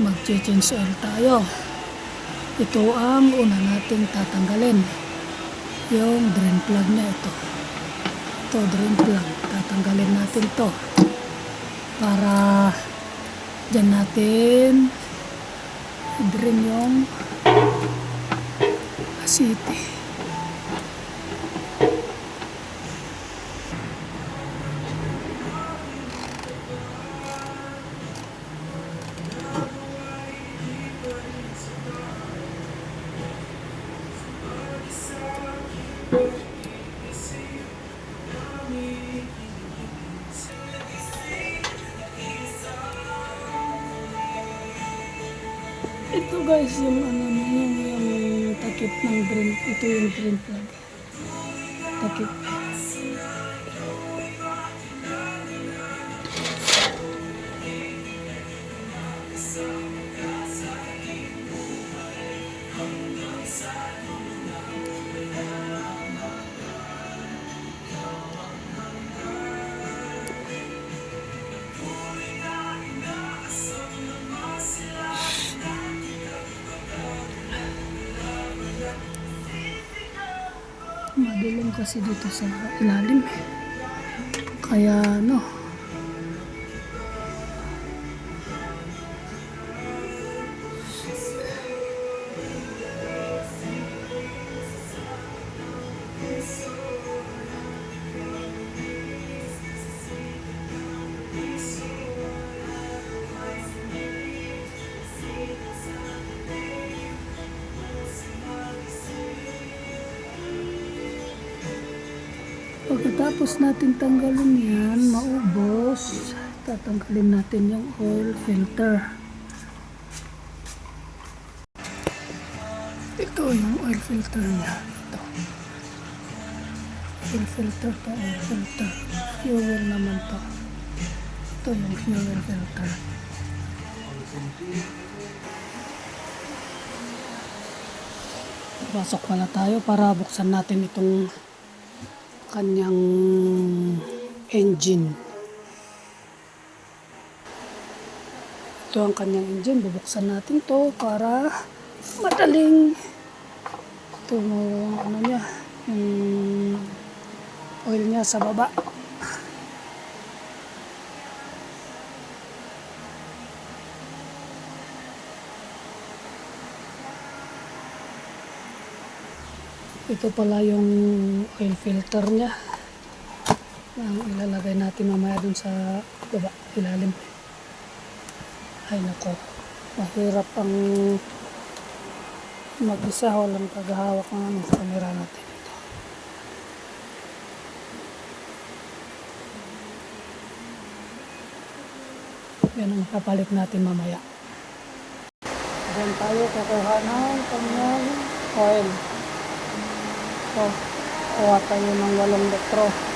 Mag-change oil tayo. Ito ang una nating tatanggalin. Yung drain plug na ito. Ito, drain plug. Tatanggalin natin to. Para dyan natin i-drain yung asite. Ito guys, yung ano yung takip ng drain. Ito yung drain plug. Takip. Madilim kasi dito sa ilalim kaya pagkatapos natin tanggalin yan, maubos, tatanggalin natin yung oil filter. Ito yung oil filter niya. Ito. Oil filter to, oil filter. Fuel naman to. Ito yung fuel filter. Pasok pala tayo para buksan natin itong kanyang engine. Ito ang kanyang engine. Bubuksan natin to para madaling ito ano niya, yung oil niya sa baba. Ito pala yung oil filter niya. Ang ilalagay natin mamaya dun sa baba, ilalim. Ay nako, mahirap ang mag-isa, walang paghahawak ng camera natin. Yan ang papalit natin mamaya. Diyan tayo kukuha ng kanyang oil. So, kuha tayo ng 8 litro.